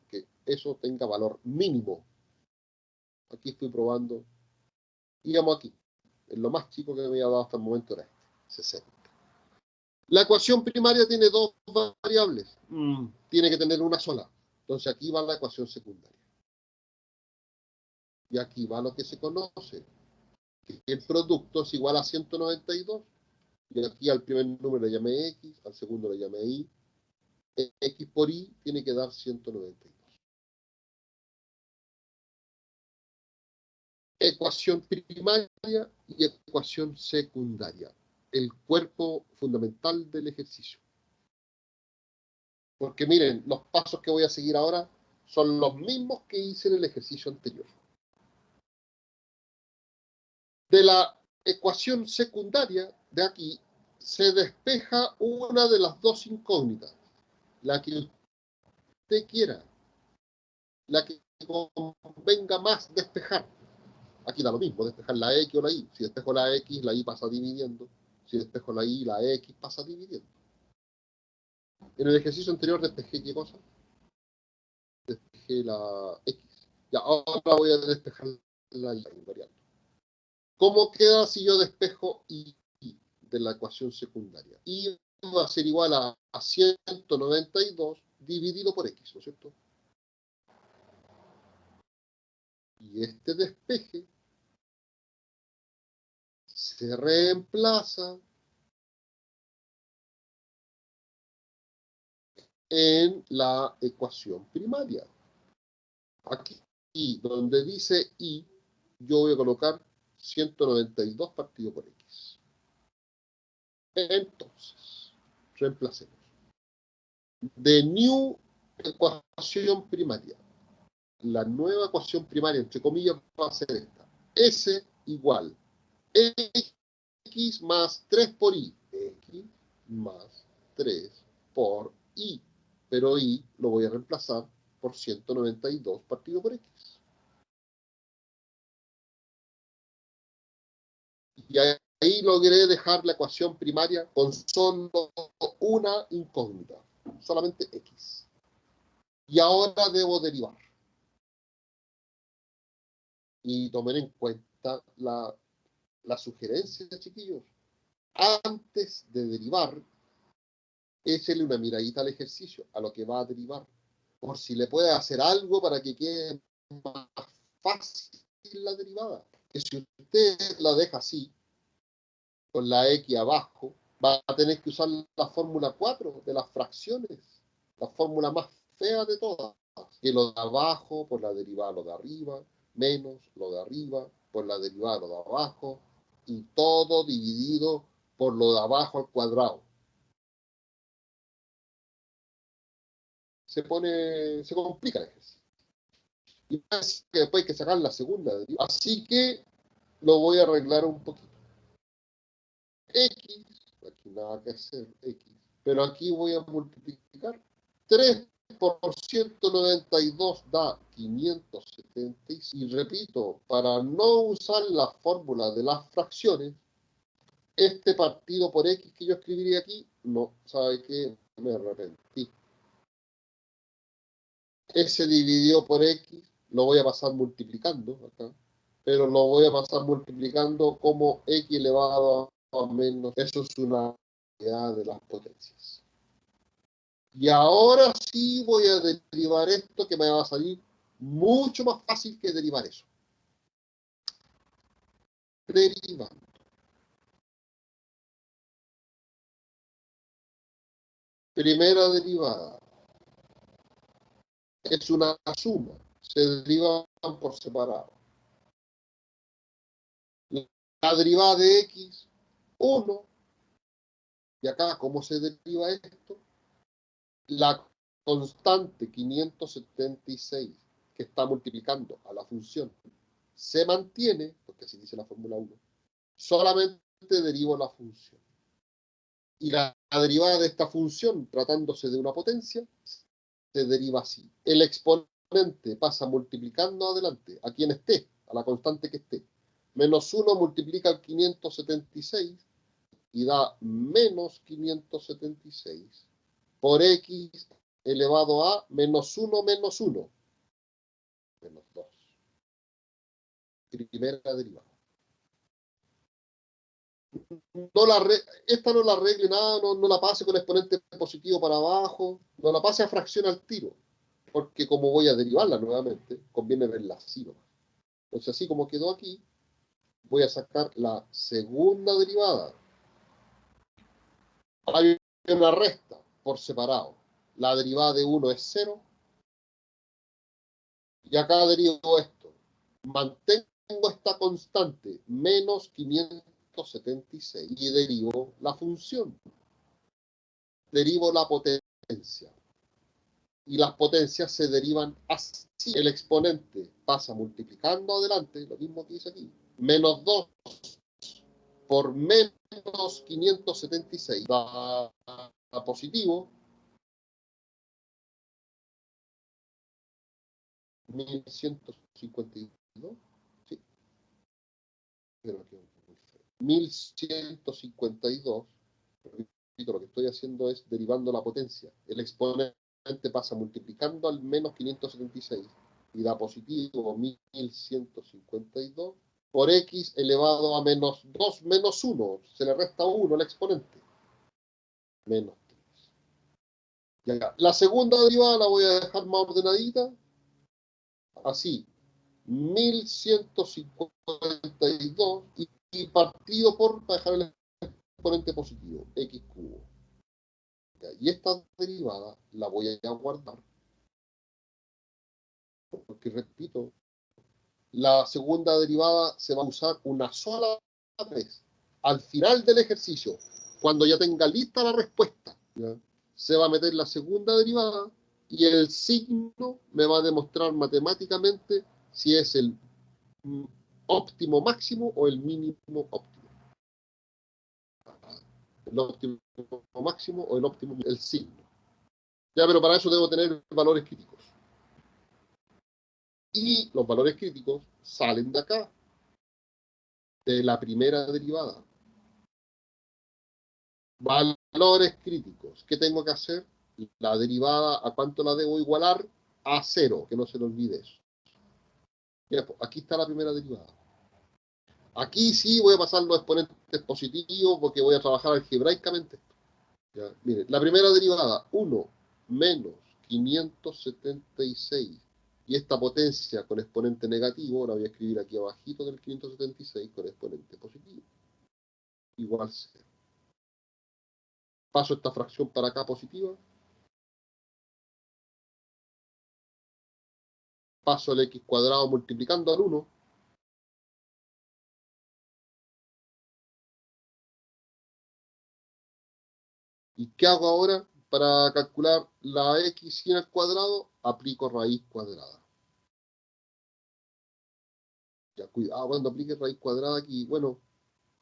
que eso tenga valor mínimo. Aquí estoy probando. Digamos aquí. En lo más chico que me había dado hasta el momento era 60. La ecuación primaria tiene dos variables. Tiene que tener una sola. Entonces aquí va la ecuación secundaria. Y aquí va lo que se conoce. Que el producto es igual a 192. Y aquí al primer número le llamé X, al segundo le llamé Y. X por Y tiene que dar 192. Ecuación primaria y ecuación secundaria. El cuerpo fundamental del ejercicio. Porque miren, los pasos que voy a seguir ahora son los mismos que hice en el ejercicio anterior. De la ecuación secundaria de aquí se despeja una de las dos incógnitas, la que usted quiera, la que convenga más despejar. Aquí da lo mismo, despejar la X o la Y. Si despejo la X, la Y pasa dividiendo. Si despejo la Y, la X pasa dividiendo. En el ejercicio anterior despejé ¿qué cosa? Despejé la X. Ya, ahora voy a despejar la Y variable. ¿Cómo queda si yo despejo Y de la ecuación secundaria? Y va a ser igual a 192 dividido por X, ¿no es cierto? Y este despeje se reemplaza en la ecuación primaria. Aquí, donde dice Y, yo voy a colocar 192 partido por X. Entonces, reemplacemos. De new ecuación primaria. La nueva ecuación primaria, entre comillas, va a ser esta. S igual X más 3 por Y. X más 3 por Y. Pero Y lo voy a reemplazar por 192 partido por X. Y ahí logré dejar la ecuación primaria con solo una incógnita. Solamente X. Y ahora debo derivar. Y tomen en cuenta la sugerencia, chiquillos. Antes de derivar, échele una miradita al ejercicio, a lo que va a derivar, por si le puede hacer algo para que quede más fácil la derivada. que si usted la deja así, con la X abajo, va a tener que usar la fórmula 4 de las fracciones, la fórmula más fea de todas, que lo de abajo por la derivada de lo de arriba, menos lo de arriba por la derivada de lo de abajo, y todo dividido por lo de abajo al cuadrado. Se complica el ejercicio. Y que después hay que sacar la segunda derivada. Así que lo voy a arreglar un poquito. X, aquí nada que hacer, X. Pero aquí voy a multiplicar. 3 por 192 da 576. Y repito, para no usar la fórmula de las fracciones, este partido por X que yo escribiría aquí, no, ¿sabe qué? Me arrepentí. S dividido por X, lo voy a pasar multiplicando acá, pero lo voy a pasar multiplicando como X elevado a menos. Eso es una unidad de las potencias. Y ahora sí voy a derivar esto, que me va a salir mucho más fácil que derivar eso. Derivando. Primera derivada. Es una suma. Se derivan por separado. La derivada de X, 1. Y acá, ¿cómo se deriva esto? La constante 576 que está multiplicando a la función se mantiene, porque así dice la fórmula 1, solamente derivo la función. Y la derivada de esta función, tratándose de una potencia, se deriva así. El exponente pasa multiplicando adelante a quien esté, a la constante que esté. Menos 1 multiplica el 576 y da menos 576 por X elevado a menos 1 menos 1. Menos 2. Primera derivada. Esta no la arregle nada, no la pase con exponente positivo para abajo, no la pase a fracción al tiro, porque como voy a derivarla nuevamente, conviene verla así nomás. Entonces, así como quedó aquí, voy a sacar la segunda derivada. Hay una resta por separado. La derivada de 1 es 0. Y acá derivo esto. Mantengo esta constante, menos 576. Y derivo la función. Derivo la potencia. Y las potencias se derivan así. El exponente pasa multiplicando adelante, lo mismo que dice aquí. Menos 2 por menos 576 da positivo 1152. Sí, pero aquí 1152. Repito, lo que estoy haciendo es derivando la potencia. El exponente pasa multiplicando al menos 576 y da positivo 1152 por X elevado a menos 2 menos 1. Se le resta 1 al exponente. Menos 3. Ya. La segunda derivada la voy a dejar más ordenadita. Así. 1152 y partido por, para dejar el exponente positivo. X cubo. Ya. Y esta derivada la voy a guardar. Porque repito, la segunda derivada se va a usar una sola vez. Al final del ejercicio, cuando ya tenga lista la respuesta, ¿ya? Se va a meter la segunda derivada y el signo me va a demostrar matemáticamente si es el óptimo máximo o el mínimo óptimo. El óptimo máximo o el óptimo, el signo. Ya, pero para eso debo tener valores críticos. Y los valores críticos salen de acá, de la primera derivada. Valores críticos. ¿Qué tengo que hacer? La derivada, ¿a cuánto la debo igualar? A 0, que no se le olvide eso. Mira, pues, aquí está la primera derivada. Aquí sí voy a pasar los exponentes positivos porque voy a trabajar algebraicamente. ¿Ya? Mire, la primera derivada, 1 menos 576 Y esta potencia con exponente negativo la voy a escribir aquí abajito del 576 con exponente positivo. Igual 0. Paso esta fracción para acá positiva. Paso el x cuadrado multiplicando al 1. ¿Y qué hago ahora? Para calcular la x sin el cuadrado, aplico raíz cuadrada. Ya, cuidado cuando aplique raíz cuadrada aquí. Bueno,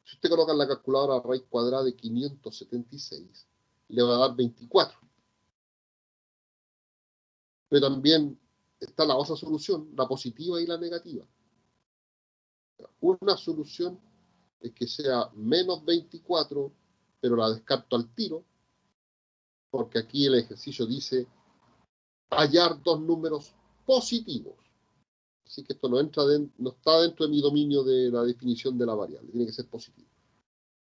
si usted coloca en la calculadora raíz cuadrada de 576, le va a dar 24. Pero también está la otra solución, la positiva y la negativa. Una solución es que sea menos 24, pero la descarto al tiro, porque aquí el ejercicio dice hallar dos números positivos. Así que esto no está dentro de mi dominio de la definición de la variable, tiene que ser positivo.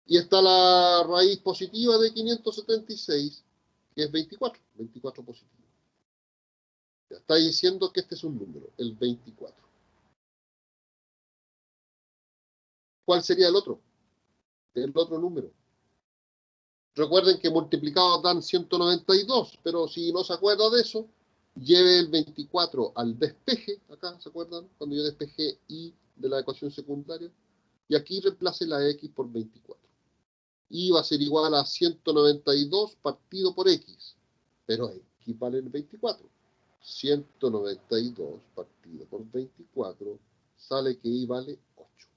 Y está la raíz positiva de 576, que es 24, 24 positivo. Ya está diciendo que este es un número, el 24. ¿Cuál sería el otro? El otro número. Recuerden que multiplicados dan 192, pero si no se acuerda de eso, lleve el 24 al despeje, acá, ¿se acuerdan? Cuando yo despejé y de la ecuación secundaria, y aquí reemplace la x por 24. Y va a ser igual a 192 partido por x, pero x vale el 24. 192 partido por 24 sale que y vale 8.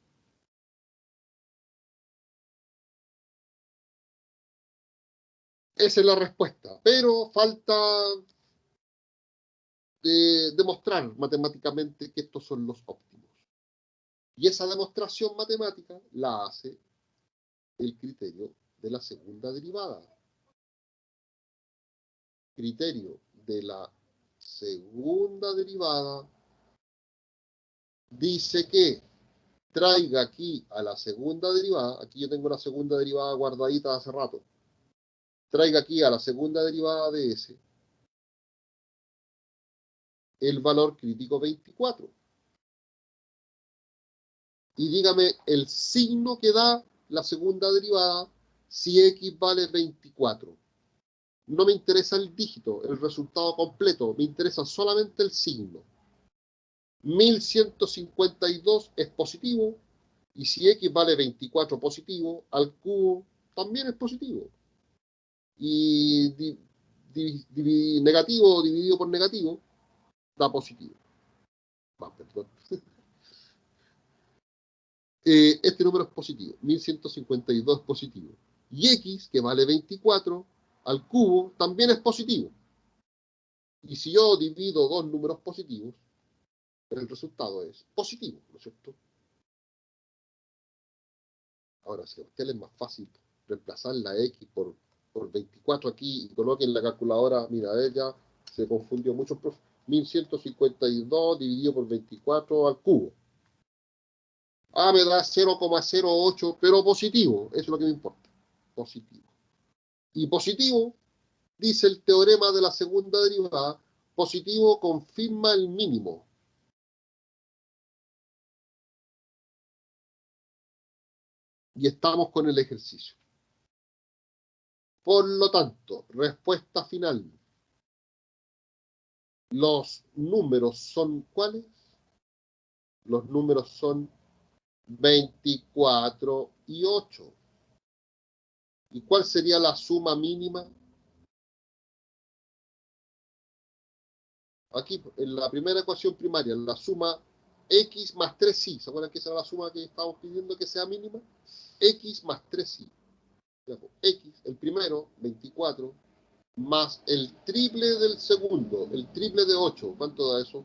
Esa es la respuesta, pero falta demostrar matemáticamente que estos son los óptimos. Y esa demostración matemática la hace el criterio de la segunda derivada. Criterio de la segunda derivada dice que traiga aquí a la segunda derivada, aquí yo tengo la segunda derivada guardadita hace rato, traiga aquí a la segunda derivada de S el valor crítico 24. Y dígame el signo que da la segunda derivada si x vale 24. No me interesa el dígito, el resultado completo, me interesa solamente el signo. 1152 es positivo, y si x vale 24 positivo, al cubo también es positivo. Y negativo dividido por negativo da positivo. Perdón. Este número es positivo, 1152 es positivo. Y x, que vale 24, al cubo también es positivo. Y si yo divido dos números positivos, el resultado es positivo, ¿no es cierto? Ahora, si a usted le es más fácil reemplazar la x por 24 aquí y coloquen la calculadora, mira, ella se confundió mucho. 1152 dividido por 24 al cubo. Ah, me da 0,08, pero positivo, eso es lo que me importa. Positivo. Y positivo, dice el teorema de la segunda derivada, positivo confirma el mínimo. Y estamos con el ejercicio. Por lo tanto, respuesta final. Los números son ¿cuáles? Los números son 24 y 8. ¿Y cuál sería la suma mínima? Aquí, en la primera ecuación primaria, la suma x más 3y. ¿Se acuerdan que esa era la suma que estábamos pidiendo que sea mínima? X más 3y. X, el primero, 24, más el triple del segundo, el triple de 8. ¿Cuánto da eso?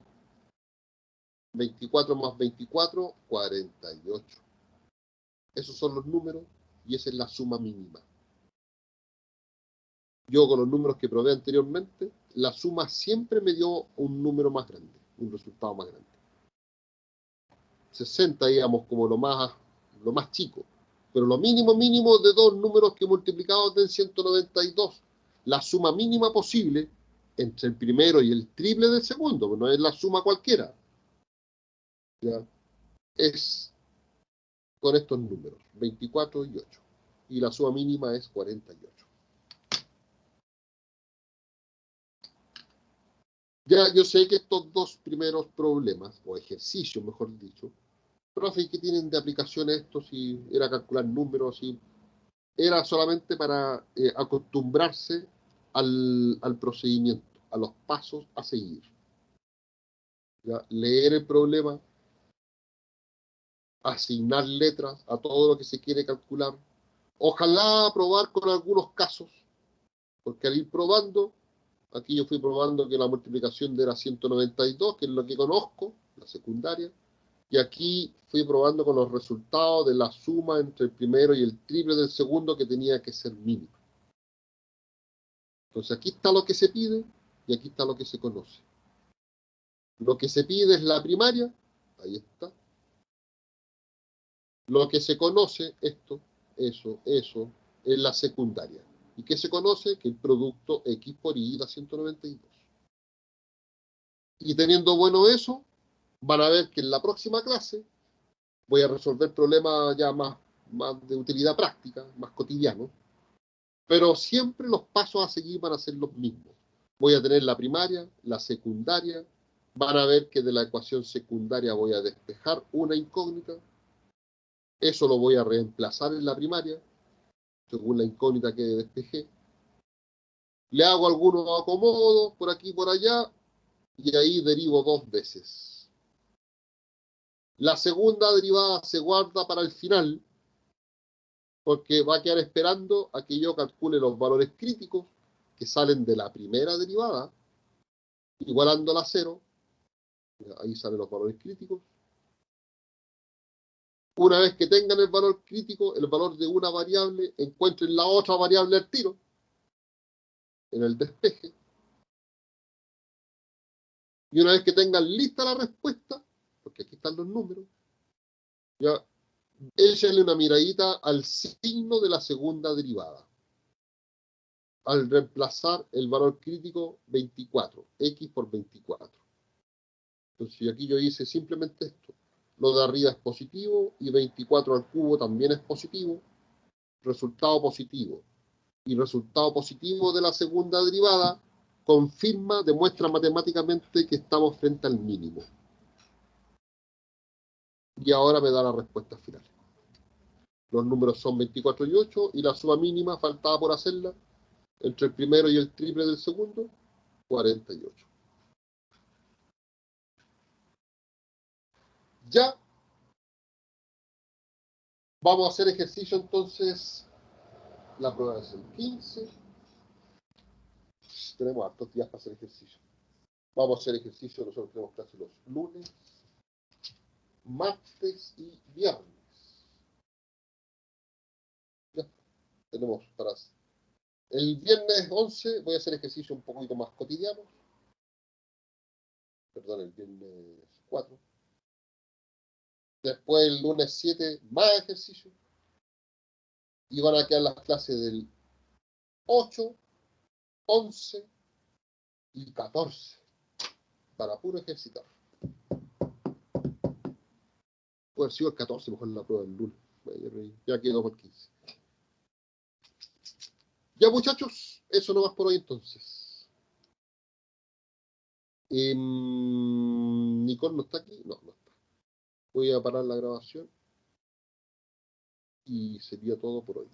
24 más 24, 48. Esos son los números y esa es la suma mínima. Yo con los números que probé anteriormente, la suma siempre me dio un número más grande, un resultado más grande. 60, digamos, como lo más chico. Pero lo mínimo de dos números que multiplicados den 192. La suma mínima posible entre el primero y el triple del segundo, pues no es la suma cualquiera. ¿Ya? Es con estos números, 24 y 8. Y la suma mínima es 48. Ya, yo sé que estos dos primeros problemas, o ejercicios, mejor dicho, profe, ¿qué tienen de aplicación esto? Si era calcular números, si era solamente para acostumbrarse al procedimiento, a los pasos a seguir. ¿Ya? Leer el problema, asignar letras a todo lo que se quiere calcular. Ojalá probar con algunos casos, porque al ir probando, aquí yo fui probando que la multiplicación era 192, que es lo que conozco, la secundaria, y aquí fui probando con los resultados de la suma entre el primero y el triple del segundo, que tenía que ser mínimo. Entonces aquí está lo que se pide y aquí está lo que se conoce. Lo que se pide es la primaria, ahí está. Lo que se conoce, esto, eso, es la secundaria. ¿Y qué se conoce? Que el producto X por Y da 192. Y teniendo bueno eso, van a ver que en la próxima clase voy a resolver problemas ya más de utilidad práctica, más cotidianos, pero siempre los pasos a seguir van a ser los mismos. Voy a tener la primaria, la secundaria, van a ver que de la ecuación secundaria voy a despejar una incógnita, eso lo voy a reemplazar en la primaria, según la incógnita que despejé. Le hago algunos acomodos por aquí y por allá, y ahí derivo dos veces. La segunda derivada se guarda para el final, porque va a quedar esperando a que yo calcule los valores críticos que salen de la primera derivada, igualándola a cero. Ahí salen los valores críticos. Una vez que tengan el valor crítico, el valor de una variable, encuentren la otra variable al tiro, en el despeje. Y una vez que tengan lista la respuesta, porque aquí están los números, ya échenle una miradita al signo de la segunda derivada. Al reemplazar el valor crítico 24, x por 24. Entonces aquí yo hice simplemente esto. Lo de arriba es positivo y 24 al cubo también es positivo. Resultado positivo. Y resultado positivo de la segunda derivada confirma, demuestra matemáticamente que estamos frente al mínimo. Y ahora me da la respuesta final. Los números son 24 y 8 y la suma mínima faltaba por hacerla entre el primero y el triple del segundo, 48. Ya vamos a hacer ejercicio entonces. La prueba es el 15. Tenemos hartos días para hacer ejercicio. Vamos a hacer ejercicio, nosotros tenemos clase los lunes, martes y viernes. Ya, tenemos para... El viernes 11 voy a hacer ejercicio un poquito más cotidiano. Perdón, el viernes 4. Después el lunes 7 más ejercicio. Y van a quedar las clases del 8, 11 y 14. Para puro ejercitar. Puede haber sido el 14 mejor en la prueba del lunes. Ya quedó por 15. Ya muchachos, eso no más por hoy entonces. Nicole no está aquí. No, no está. Voy a parar la grabación y sería todo por hoy.